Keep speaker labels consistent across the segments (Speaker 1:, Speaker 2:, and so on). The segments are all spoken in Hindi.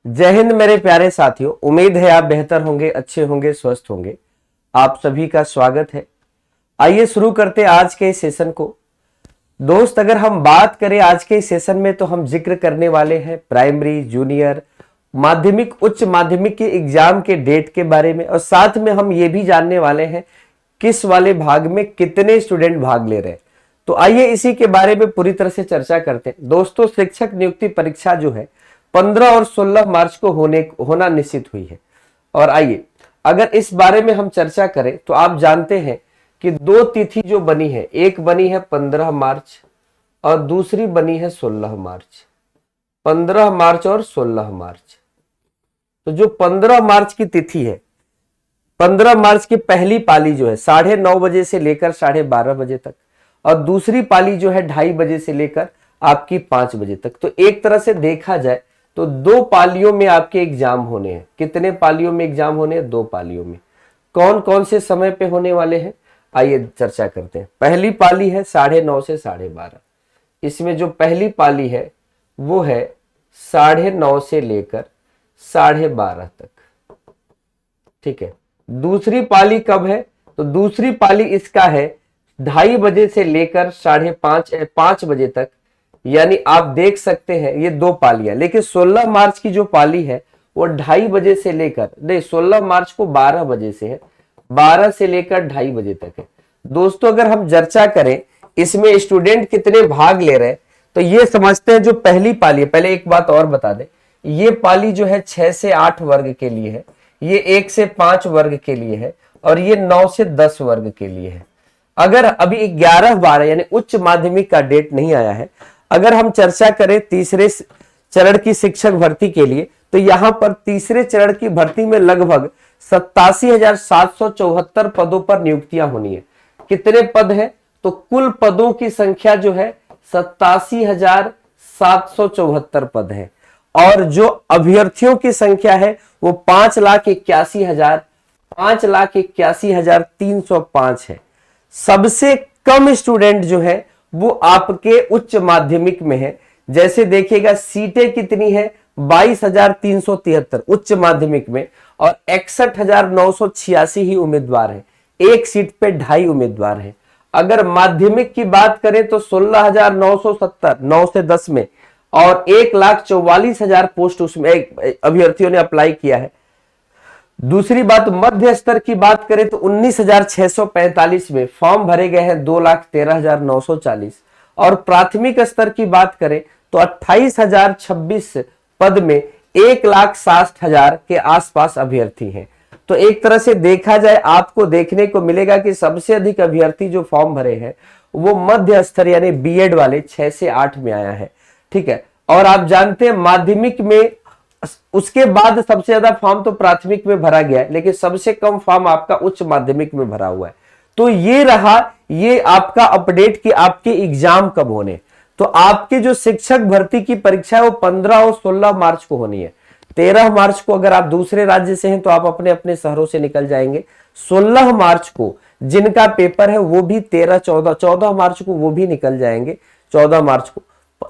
Speaker 1: जय हिंद मेरे प्यारे साथियों, उम्मीद है आप बेहतर होंगे, अच्छे होंगे, स्वस्थ होंगे। आप सभी का स्वागत है। आइए शुरू करते हैं आज के इस सेशन को। दोस्त, अगर हम बात करें आज के इस सेशन में तो हम जिक्र करने वाले हैं प्राइमरी, जूनियर, माध्यमिक, उच्च माध्यमिक के एग्जाम के डेट के बारे में, और साथ में हम ये भी जानने वाले हैं किस वाले भाग में कितने स्टूडेंट भाग ले रहे हैं। तो आइए इसी के बारे में पूरी तरह से चर्चा करते हैं। दोस्तों, शिक्षक नियुक्ति परीक्षा जो है 15 और 16 मार्च को होना निश्चित हुई है। और आइए अगर इस बारे में हम चर्चा करें तो आप जानते हैं कि दो तिथि जो बनी है, एक बनी है 15 मार्च और दूसरी बनी है 16 मार्च। 15 मार्च और 16 मार्च। तो जो 15 मार्च की तिथि है, 15 मार्च की पहली पाली जो है 9:30 बजे से लेकर 12:30 बजे तक, और दूसरी पाली जो है 2:30 बजे से लेकर आपकी 5 बजे तक। तो एक तरह से देखा जाए तो दो पालियों में आपके एग्जाम होने हैं। कितने पालियों में एग्जाम होने हैं? दो पालियों में। कौन कौन से समय पे होने वाले हैं, आइए चर्चा करते हैं। पहली पाली है 9:30 से 12:30। इसमें जो पहली पाली है वो है 9:30 से लेकर 12:30 तक। ठीक है। दूसरी पाली कब है? तो दूसरी पाली इसका है 2:30 बजे से लेकर 5:30 बजे तक। यानी आप देख सकते हैं ये दो पालियां। लेकिन 16 मार्च की जो पाली है वो 2:30 बजे से लेकर, नहीं 16 मार्च को 12 बजे से है, 12 से लेकर 2:30 बजे तक है। दोस्तों, अगर हम चर्चा करें इसमें स्टूडेंट कितने भाग ले रहे हैं तो ये समझते हैं जो पहली पाली है। पहले एक बात और बता दें, ये पाली जो है 6 से 8 वर्ग के लिए है, ये 1 से 5 वर्ग के लिए है, और ये 9 से 10 वर्ग के लिए है। अगर अभी 11-12 यानी उच्च माध्यमिक का डेट नहीं आया है, अगर हम चर्चा करें तीसरे चरण की शिक्षक भर्ती के लिए, तो यहां पर तीसरे चरण की भर्ती में लगभग 87,774 पदों पर नियुक्तियां होनी है। कितने पद है? तो कुल पदों की संख्या जो है 87,774 पद है, और जो अभ्यर्थियों की संख्या है वो 5,81,305 है। सबसे कम स्टूडेंट जो है वो आपके उच्च माध्यमिक में है। जैसे देखिएगा सीटें कितनी है? 22,373 उच्च माध्यमिक में, और 61,986 ही उम्मीदवार है। एक सीट पे 2.5 उम्मीदवार है। अगर माध्यमिक की बात करें तो 16,970 9 से 10 में, और 1,44,000 पोस्ट उसमें अभ्यर्थियों ने अप्लाई किया है। दूसरी बात, मध्य स्तर की बात करें तो 19,645 में फॉर्म भरे गए हैं 2,13,940, और प्राथमिक स्तर की बात करें तो 28,026 पद में 1,60,000 के आसपास अभ्यर्थी हैं। तो एक तरह से देखा जाए आपको देखने को मिलेगा कि सबसे अधिक अभ्यर्थी जो फॉर्म भरे हैं वो मध्य स्तर यानी बीएड वाले 6 से 8 में आया है। ठीक है। और आप जानते हैं माध्यमिक में उसके बाद सबसे ज्यादा फॉर्म तो प्राथमिक में भरा गया है, लेकिन सबसे कम फॉर्म आपका उच्च माध्यमिक में भरा हुआ है। तो ये रहा ये आपका अपडेट कि आपके एग्जाम कब होने। तो आपके जो शिक्षक भर्ती की परीक्षा है वो 15 और 16 मार्च को होनी है। 13 मार्च को अगर आप दूसरे राज्य से हैं तो आप अपने अपने शहरों से निकल जाएंगे। 16 मार्च को जिनका पेपर है वो भी 14 मार्च को वो भी निकल जाएंगे 14 मार्च को।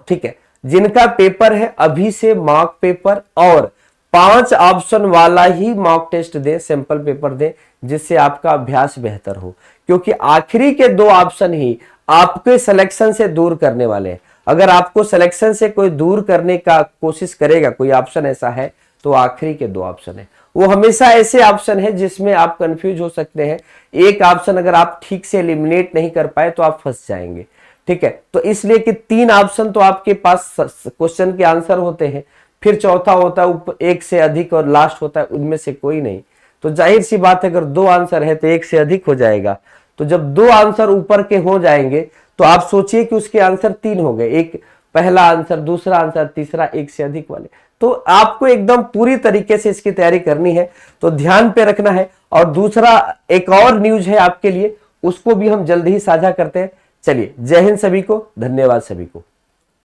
Speaker 1: ठीक है। जिनका पेपर है अभी से मॉक पेपर और 5 ऑप्शन वाला ही मॉक टेस्ट दें, सैंपल पेपर दें, जिससे आपका अभ्यास बेहतर हो। क्योंकि आखिरी के 2 ऑप्शन ही आपके सिलेक्शन से दूर करने वाले हैं। अगर आपको सिलेक्शन से कोई दूर करने का कोशिश करेगा, कोई ऑप्शन ऐसा है, तो आखिरी के 2 ऑप्शन है वो हमेशा ऐसे ऑप्शन है जिसमें आप कंफ्यूज हो सकते हैं। एक ऑप्शन अगर आप ठीक से एलिमिनेट नहीं कर पाए तो आप फंस जाएंगे। ठीक है। तो इसलिए कि 3 ऑप्शन तो आपके पास क्वेश्चन के आंसर होते हैं, फिर चौथा होता है एक से अधिक, और लास्ट होता है उनमें से कोई नहीं। तो जाहिर सी बात है अगर 2 आंसर है तो एक से अधिक हो जाएगा। तो जब 2 आंसर ऊपर के हो जाएंगे तो आप सोचिए कि उसके आंसर 3 हो गए, एक पहला आंसर, दूसरा आंसर, तीसरा एक से अधिक वाले। तो आपको एकदम पूरी तरीके से इसकी तैयारी करनी है, तो ध्यान पे रखना है। और दूसरा एक और न्यूज है आपके लिए, उसको भी हम जल्दी ही साझा करते हैं। चलिए, जय हिंद सभी को, धन्यवाद सभी को।